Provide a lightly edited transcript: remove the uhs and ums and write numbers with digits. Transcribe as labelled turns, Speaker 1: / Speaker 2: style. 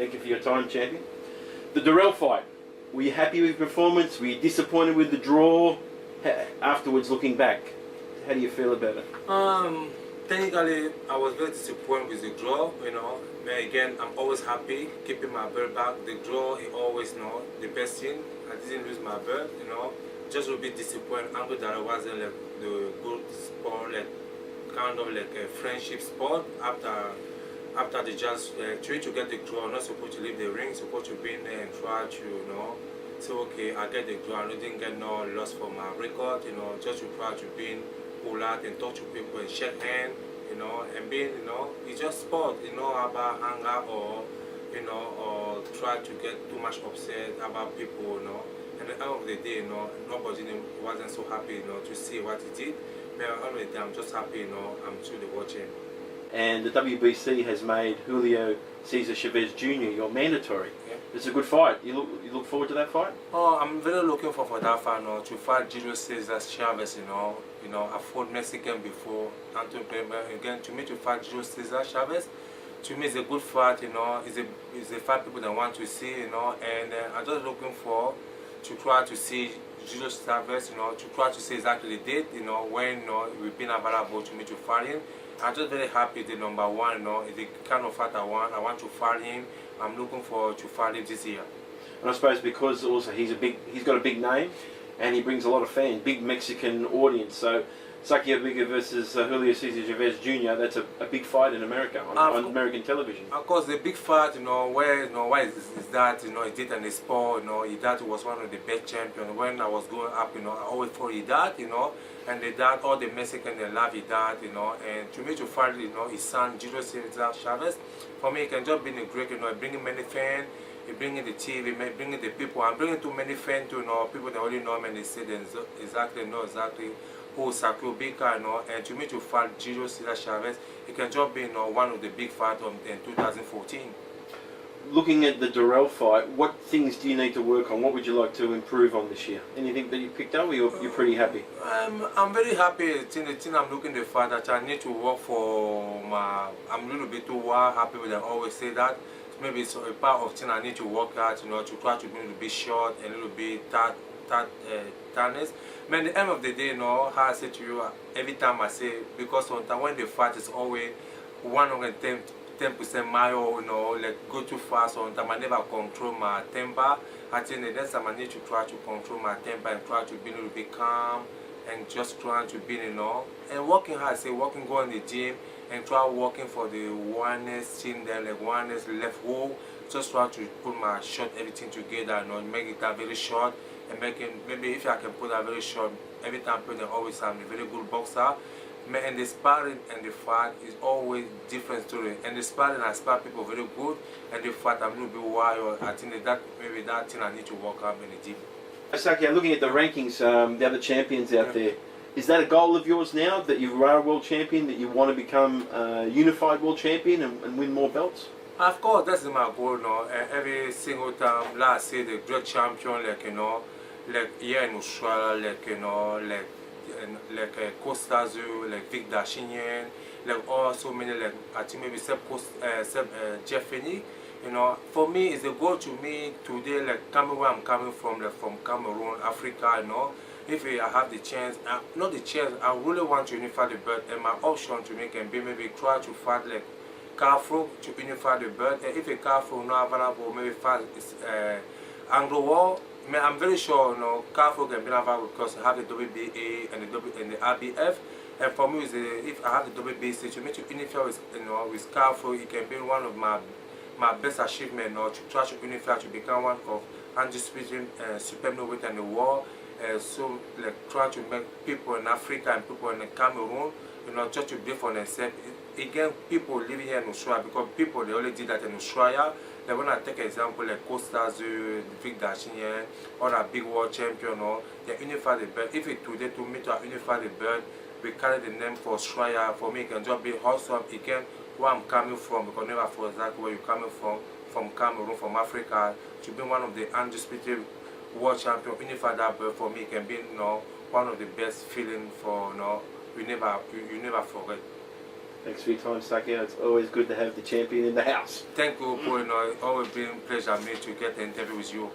Speaker 1: Thank you for your time, champion. The Dirrell fight. Were you happy with your performance? Were you disappointed with the draw? Afterwards, looking back, how do you feel about it?
Speaker 2: Technically, I was very disappointed with the draw, you know. But again, I'm always happy keeping my belt back. The draw is always, you know, the best thing. I didn't lose my belt, you know. Just a bit disappointed. I know that I wasn't like the good sport, like kind of like a friendship sport after the just trying to get the draw. I'm not supposed to leave the ring, supposed to be in there and try to, you know. So okay, I get the draw. I didn't get no loss for my record, you know. Just to try to be in, pull out and talk to people and shake hands, you know, and being, you know, it's just sport, you know, about anger or, you know, or try to get too much upset about people, you know. And at the end of the day, you know, nobody wasn't so happy, you know, to see what he did. But at the end of the day, I'm just happy, you know, I'm still watching.
Speaker 1: And the WBC has made Julio Cesar Chavez Jr. your mandatory.
Speaker 2: Yeah.
Speaker 1: It's a good fight. You look forward to that fight?
Speaker 2: Oh, I'm very looking for that fight, you know, to fight Julio Cesar Chavez, you know. I fought Mexican before, Antonio Pemba. Again, to me, to fight Julio Cesar Chavez, to me, it's a good fight, you know. It's a fight people that want to see, you know. And I'm just looking for to try to see Julio Chavez, you know, to try to see exactly the date, you know, when, you know, it will be available to me to fight him. I'm just very happy the number one, you know, is the kind of fight I want. I want to fight him. I'm looking forward to fight him this year.
Speaker 1: And I suppose because also he's got a big name, and he brings a lot of fans, big Mexican audience. So Sakia Biga versus Julio Cesar Chavez Jr. That's a big fight in America on American television.
Speaker 2: Of course, the big fight, you know, where why is that, you know, he did in the sport, you know, Idat was one of the best champions. When I was growing up, you know, I always fought Idat, you know, and Idat, all the Mexicans, they love Idat, you know, and to me to fight, you know, his son Julio Cesar Chavez, for me, he can just be a great, you know, bringing many fans. He bringing the TV, bringing the people. I'm bringing too many fans to, you know, people that already know him and they say they know exactly who Sakia Biga, you know, and to me to fight Julio Cesar Chavez, he can just be, you know, one of the big fights in 2014.
Speaker 1: Looking at the Dirrell fight, what things do you need to work on? What would you like to improve on this year? Anything that you picked up, or you're pretty happy?
Speaker 2: I'm very happy. The thing I'm looking at the fact that I need to work for my. I'm a little bit too happy with them. Always say that. Maybe it's a part of thing I need to work at, you know, to try to be a little bit short and a little bit tiredness. But at the end of the day, you know, how I say to you, every time I say, because sometimes when the fight is always 110% mile, you know, like go too fast, sometimes I never control my temper. I think the next time I need to try to control my temper and try to be a little bit calm and just trying to be, you know, and working hard, say working, go in the gym and try working for the oneness thing there, like oneness left hook. Just try to put my shot, everything together, you know, make it that very short and making, maybe if I can put that very short, every time I always I'm a very good boxer. And the sparring and the fight is always different story. And the sparring, I spar people very good, and the fight I'm a little bit wild. I think that maybe that thing I need to work out in the gym.
Speaker 1: Sakia, looking at the rankings, the other champions out there, is that a goal of yours now, that you are a world champion, that you want to become a unified world champion and win more belts?
Speaker 2: Of course, that's my goal, you know. Every single time, last year, the great champion, like, you know, like here in Australia, like, you know, like Costa Azul, like Vic Dachinien, like also many, like I think maybe Jeff Fenny. You know, for me, it's a goal to me today, like coming where I'm coming from, like from Cameroon, Africa, you know. If I have the chance, not the chance, I really want to unify the belt, and my option to me can be maybe try to fight like Carrefour to unify the belt. And if a Carrefour not available, maybe fight Anglo War. I'm very sure, you know, Carrefour can be available because I have the WBA and the RBF. And for me, if I have the WBC, to me to unify with, you know, with Carrefour, it can be one of my best achievement, you know, to try to unify to become one of undisputed supreme middleweight in the world. So like try to make people in Africa and people in Cameroon, you know, just to be for themselves. Again, people living here in Australia, because people they only did that in Australia. Like when I take an example like Costa Azul, Vic Dachinien, or a big world champion, you know, they unify the belt. If it today to me to unify the belt, we carry the name for Australia. For me, it can just be awesome. Again, where I'm coming from, because never for exactly where you're coming from Cameroon, from Africa, to be one of the undisputed world champion, unify that belt for me can be, you know, one of the best feeling for, you know, you never forget.
Speaker 1: Thanks for your time, Saki. It's always good to have the champion in the house.
Speaker 2: Thank you, Paul. You know, it's always been a pleasure me to get an interview with you.